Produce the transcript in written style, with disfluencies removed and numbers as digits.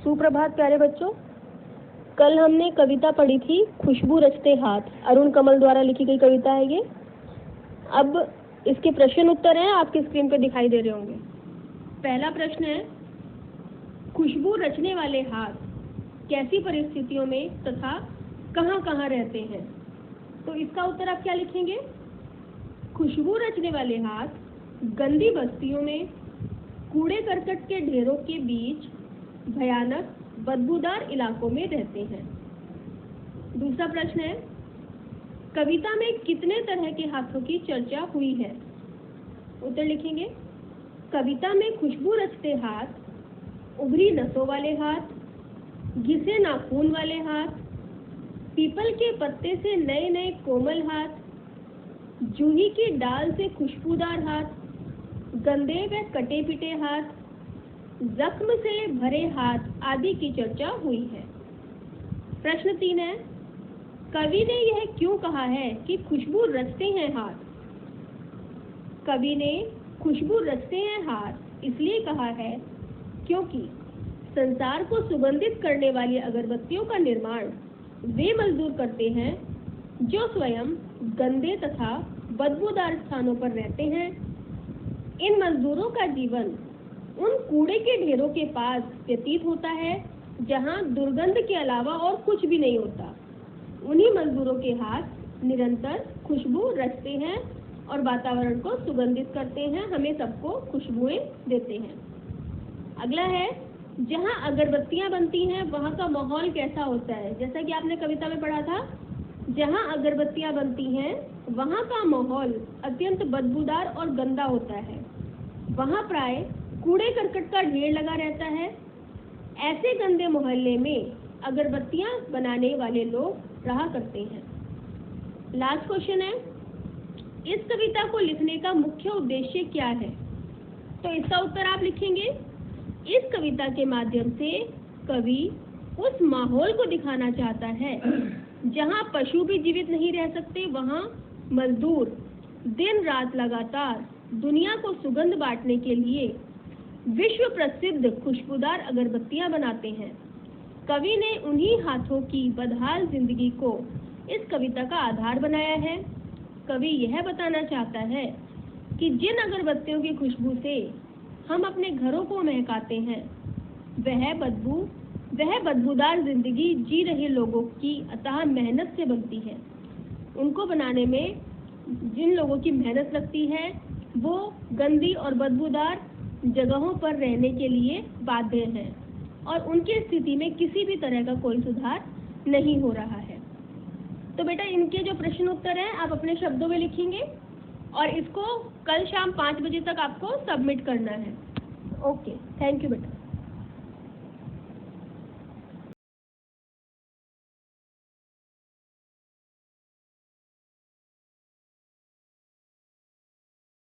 सुप्रभात प्यारे बच्चों। कल हमने कविता पढ़ी थी खुशबू रचते हाथ, अरुण कमल द्वारा लिखी गई कविता है ये। अब इसके प्रश्न उत्तर हैं, आपकी स्क्रीन पर दिखाई दे रहे होंगे। पहला प्रश्न है, खुशबू रचने वाले हाथ कैसी परिस्थितियों में तथा कहाँ कहाँ रहते हैं? तो इसका उत्तर आप क्या लिखेंगे? खुशबू रचने वाले हाथ गंदी बस्तियों में, कूड़े करकट के ढेरों के बीच, भयानक बदबूदार इलाकों में रहते हैं। दूसरा प्रश्न है, कविता में कितने तरह के हाथों की चर्चा हुई है? उत्तर लिखेंगे, कविता में खुशबू रचते हाथ, उभरी नसों वाले हाथ, घिसे नाखून वाले हाथ, पीपल के पत्ते से नए नए कोमल हाथ, जूही की डाल से खुशबूदार हाथ, गंदे व कटे पिटे हाथ, जख्म से भरे हाथ आदि की चर्चा हुई है। प्रश्न 3 है, कवि ने यह क्यों कहा है कि खुशबू रचते हैं हाथ? कवि ने खुशबू रचते हैं हाथ इसलिए कहा है क्योंकि संसार को सुगंधित करने वाली अगरबत्तियों का निर्माण वे मजदूर करते हैं जो स्वयं गंदे तथा बदबूदार स्थानों पर रहते हैं। इन मजदूरों का जीवन उन कूड़े के ढेरों के पास व्यतीत होता है जहां दुर्गंध के अलावा और कुछ भी नहीं होता। उन्हीं मजदूरों के हाथ निरंतर खुशबू रचते हैं और वातावरण को सुगंधित करते हैं, हमें सबको खुशबुएं देते हैं। अगला है, जहां अगरबत्तियां बनती हैं वहां का माहौल कैसा होता है? जैसा कि आपने कविता में पढ़ा था, जहां अगरबत्तियां बनती हैं वहां का माहौल अत्यंत बदबूदार और गंदा होता है। वहां प्राय कूड़े करकट का ढेर लगा रहता है। ऐसे गंदे मोहल्ले में अगरबत्तियां बनाने वाले लोग रहा करते हैं। लास्ट क्वेश्चन है, इस कविता को लिखने का मुख्य उद्देश्य क्या है? तो इसका उत्तर आप लिखेंगे, इस कविता के माध्यम से कवि उस माहौल को दिखाना चाहता है जहां पशु भी जीवित नहीं रह सकते, वहां मजदूर दिन रात लगातार दुनिया को सुगंध बांटने के लिए विश्व प्रसिद्ध खुशबूदार अगरबत्तियां बनाते हैं। कवि ने उन्हीं हाथों की बदहाल जिंदगी को इस कविता का आधार बनाया है। कवि यह बताना चाहता है कि जिन अगरबत्तियों की खुशबू से हम अपने घरों को महकाते हैं, वह बदबूदार जिंदगी जी रहे लोगों की अथाह मेहनत से बनती है। उनको बनाने में जिन लोगों की मेहनत लगती है वो गंदी और बदबूदार जगहों पर रहने के लिए बाध्य हैं और उनकी स्थिति में किसी भी तरह का कोई सुधार नहीं हो रहा है। तो बेटा, इनके जो प्रश्न उत्तर हैं आप अपने शब्दों में लिखेंगे और इसको कल शाम 5 बजे तक आपको सबमिट करना है। ओके, थैंक यू बेटा।